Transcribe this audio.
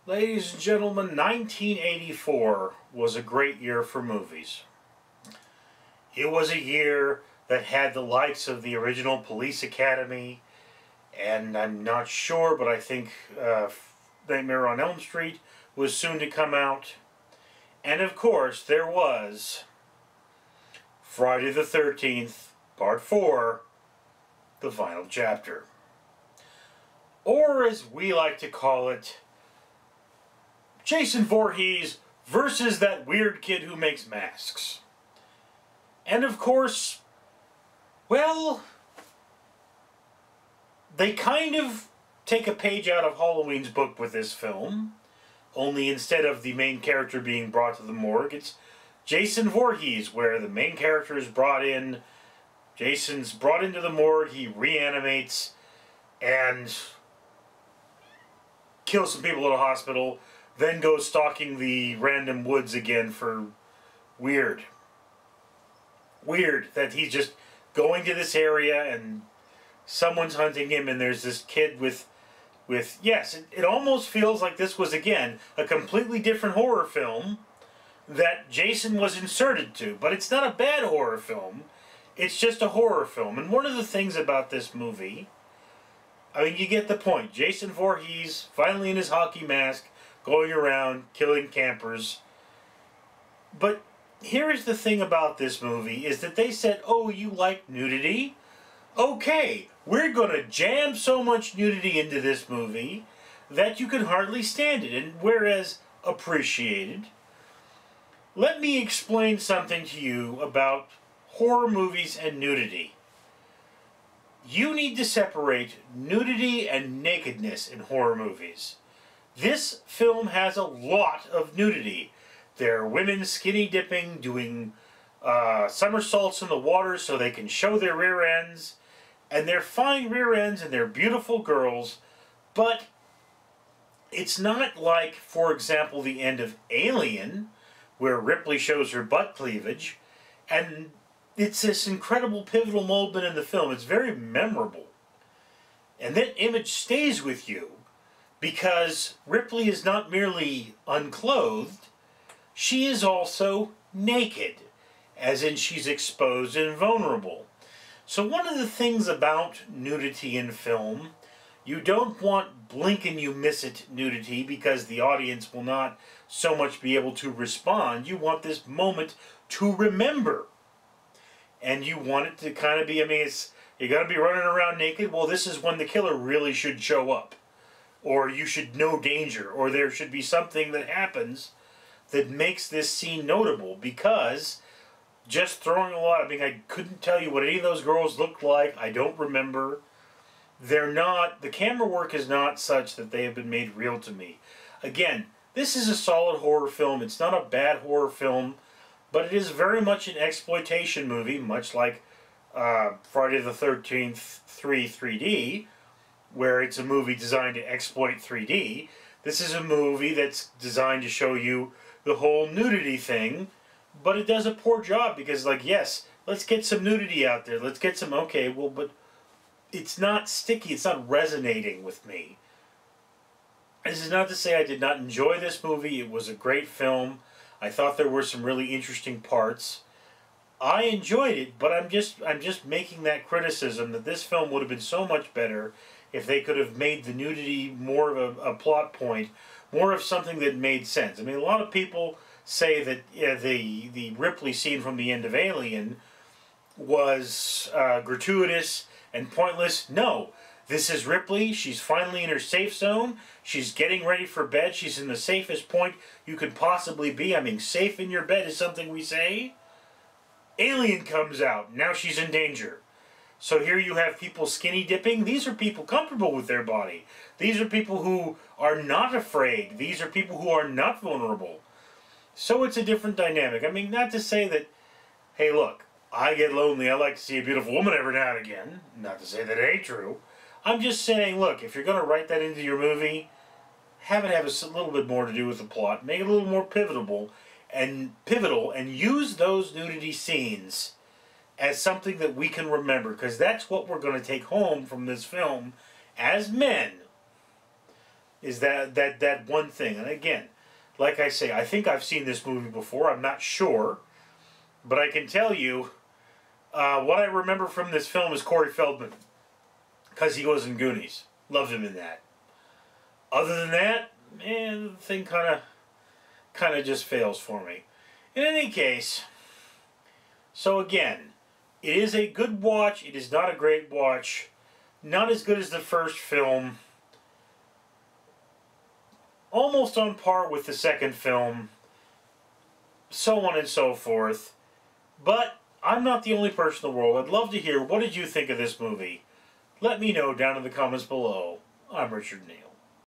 Ladies and gentlemen, 1984 was a great year for movies. It was a year that had the likes of the original Police Academy, and I'm not sure, but I think Nightmare on Elm Street was soon to come out. And of course, there was Friday the 13th, Part 4, the final chapter. Or as we like to call it, Jason Voorhees versus that weird kid who makes masks. And of course, well, they kind of take a page out of Halloween's book with this film. Only instead of the main character being brought to the morgue, it's Jason Voorhees, where the main character is brought in. Jason's brought into the morgue, he reanimates, and kills some people at a hospital, then goes stalking the random woods again for weird that he's just going to this area and someone's hunting him, and there's this kid with yes, it almost feels like this was again a completely different horror film that Jason was inserted to, but it's not a bad horror film, it's just a horror film. And one of the things about this movie, I mean, you get the point. Jason Voorhees, finally in his hockey mask, going around killing campers. But here is the thing about this movie, is that they said, oh, you like nudity? Okay, we're going to jam so much nudity into this movie that you can hardly stand it. And whereas appreciated, let me explain something to you about horror movies and nudity. You need to separate nudity and nakedness in horror movies. This film has a lot of nudity. There are women skinny dipping, doing somersaults in the water so they can show their rear ends. And they're fine rear ends and they're beautiful girls. But it's not like, for example, the end of Alien, where Ripley shows her butt cleavage. And it's this incredible pivotal moment in the film. It's very memorable. And that image stays with you, because Ripley is not merely unclothed, she is also naked, as in she's exposed and vulnerable. So one of the things about nudity in film, you don't want blink and you miss it nudity, because the audience will not so much be able to respond. You want this moment to remember. And you want it to kind of be, I mean, you're going to be running around naked, well, this is when the killer really should show up. Or you should know danger, or there should be something that happens that makes this scene notable, because just throwing a lot, I mean, I couldn't tell you what any of those girls looked like. I don't remember. They're not, the camera work is not such that they have been made real to me. Again, this is a solid horror film. It's not a bad horror film, but it is very much an exploitation movie, much like Friday the 13th 3D, where it's a movie designed to exploit 3D. This is a movie that's designed to show you the whole nudity thing, but it does a poor job, because, like, yes, let's get some nudity out there. Let's get some, okay, well, but it's not sticky. It's not resonating with me. This is not to say I did not enjoy this movie. It was a great film. I thought there were some really interesting parts. I enjoyed it, but I'm just making that criticism that this film would have been so much better if they could have made the nudity more of a plot point, more of something that made sense. I mean, a lot of people say that the Ripley scene from the end of Alien was gratuitous and pointless. No. This is Ripley. She's finally in her safe zone. She's getting ready for bed. She's in the safest point you could possibly be. I mean, safe in your bed is something we say. Alien comes out. Now she's in danger. So here you have people skinny dipping. These are people comfortable with their body. These are people who are not afraid. These are people who are not vulnerable. So it's a different dynamic. I mean, not to say that, hey, look, I get lonely. I like to see a beautiful woman every now and again. Not to say that it ain't true. I'm just saying, look, if you're going to write that into your movie, have it have a little bit more to do with the plot. Make it a little more pivotal, and use those nudity scenes as something that we can remember, because that's what we're going to take home from this film as men. is that one thing. And again, like I say, I think I've seen this movie before. I'm not sure, but I can tell you what I remember from this film is Corey Feldman, because he was in Goonies. Loved him in that. Other than that, man, the thing kind of just fails for me. In any case, so again, it is a good watch. It is not a great watch. Not as good as the first film. Almost on par with the second film. So on and so forth. But I'm not the only person in the world. I'd love to hear, what did you think of this movie? Let me know down in the comments below. I'm Richard Neal.